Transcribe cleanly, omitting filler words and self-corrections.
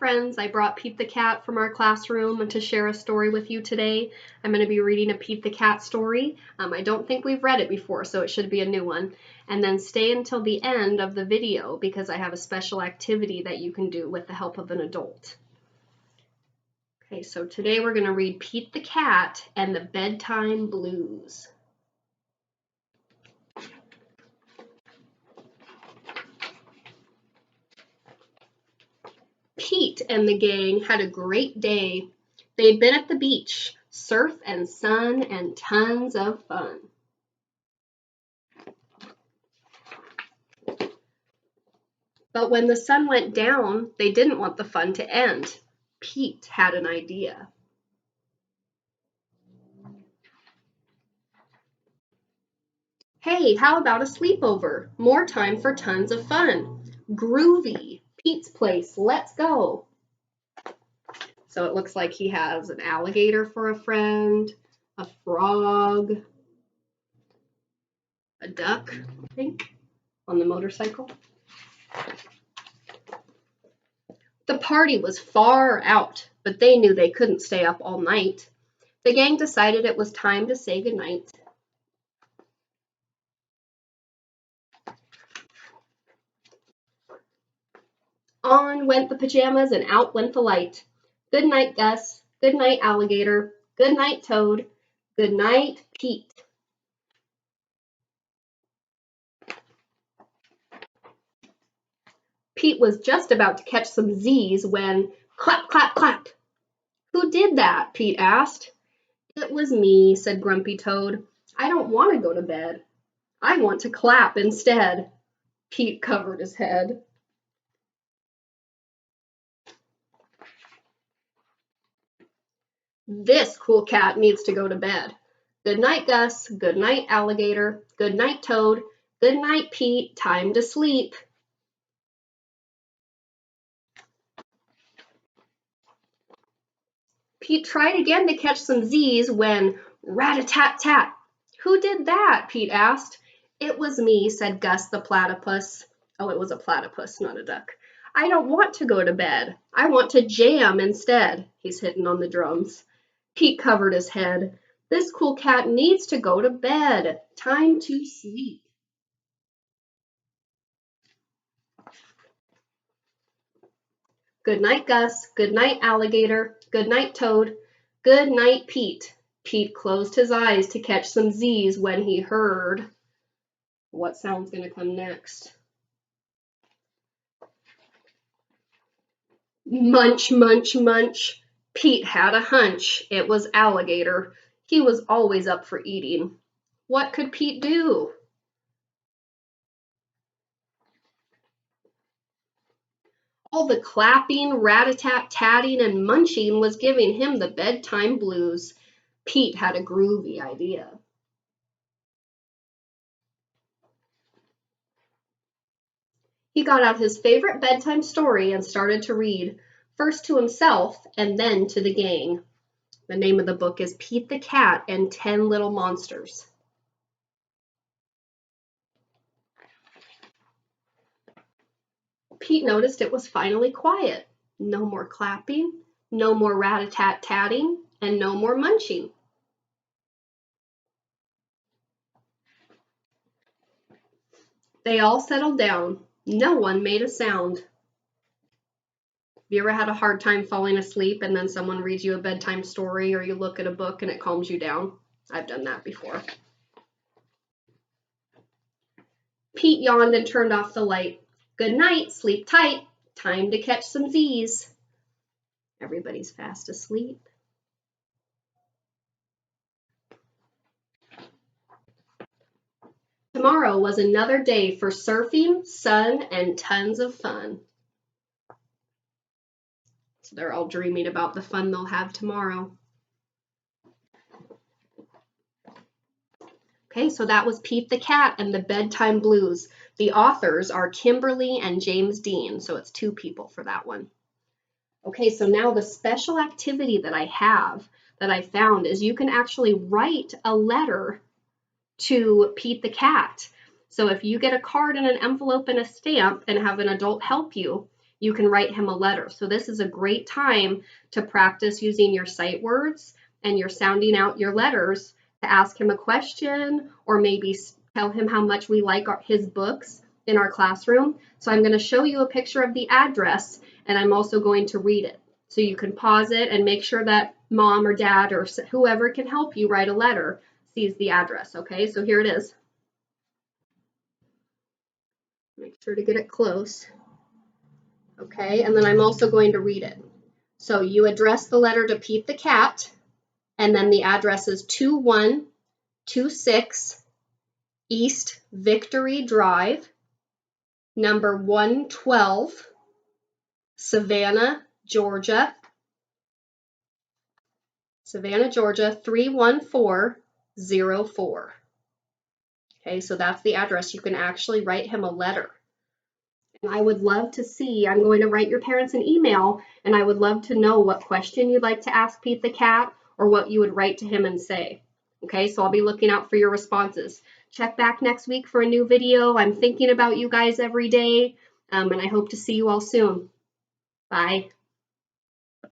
friends, I brought Pete the Cat from our classroom to share a story with you today. I'm going to be reading a Pete the Cat story. I don't think we've read it before, so it should be a new one. And then stay until the end of the video because I have a special activity that you can do with the help of an adult. Okay, so today we're going to read Pete the Cat and the Bedtime Blues. Pete and the gang had a great day. They'd been at the beach, surf and sun and tons of fun. But when the sun went down, they didn't want the fun to end. Pete had an idea. Hey, how about a sleepover? More time for tons of fun. Groovy. Pete's place, let's go. So it looks like he has an alligator for a friend, a frog, a duck, I think, on the motorcycle. The party was far out, but they knew they couldn't stay up all night. The gang decided it was time to say goodnight. On went the pajamas and out went the light. Good night, Gus. Good night, alligator. Good night, Toad. Good night, Pete. Pete was just about to catch some Z's when clap, clap, clap. Who did that? Pete asked. It was me, said Grumpy Toad. I don't want to go to bed. I want to clap instead. Pete covered his head. This cool cat needs to go to bed. Good night, Gus. Good night, alligator. Good night, Toad. Good night, Pete. Time to sleep. Pete tried again to catch some Z's when rat-a-tat-tat. Who did that? Pete asked. It was me, said Gus the platypus. Oh, it was a platypus, not a duck. I don't want to go to bed. I want to jam instead. He's hitting on the drums. Pete covered his head. This cool cat needs to go to bed. Time to sleep. Good night, Gus. Good night, alligator. Good night, Toad. Good night, Pete. Pete closed his eyes to catch some Z's when he heard. What sound's going to come next? Munch, munch, munch. Pete had a hunch. It was alligator. He was always up for eating. What could Pete do? All the clapping, rat-a-tat-tatting, and munching was giving him the bedtime blues. Pete had a groovy idea. He got out his favorite bedtime story and started to read, first to himself and then to the gang. The name of the book is Pete the Cat and 10 Little Monsters. Pete noticed it was finally quiet. No more clapping, no more rat-a-tat-tatting, and no more munching. They all settled down. No one made a sound. Have you ever had a hard time falling asleep and then someone reads you a bedtime story or you look at a book and it calms you down? I've done that before. Pete yawned and turned off the light. Good night, sleep tight. Time to catch some Z's. Everybody's fast asleep. Tomorrow was another day for surfing, sun, and tons of fun. So they're all dreaming about the fun they'll have tomorrow. Okay, so that was Pete the Cat and the Bedtime Blues. The authors are Kimberly and James Dean, so it's 2 people for that one. Okay, so now the special activity that I have that I found is you can actually write a letter to Pete the Cat. So if you get a card and an envelope and a stamp and have an adult help you, you can write him a letter. So this is a great time to practice using your sight words and you're sounding out your letters to ask him a question or maybe tell him how much we like his books in our classroom. So I'm going to show you a picture of the address and I'm also going to read it. So you can pause it and make sure that mom or dad or whoever can help you write a letter sees the address. Okay, so here it is. Make sure to get it close. Okay, and then I'm also going to read it. So you address the letter to Pete the cat, and then the address is 2126 East Victory Drive, number 112, Savannah, Georgia. Savannah, Georgia, 31404. Okay, so that's the address. You can actually write him a letter. And I would love to see, I'm going to write your parents an email, and I would love to know what question you'd like to ask Pete the cat or what you would write to him and say. Okay, so I'll be looking out for your responses. Check back next week for a new video. I'm thinking about you guys every day, and I hope to see you all soon. Bye.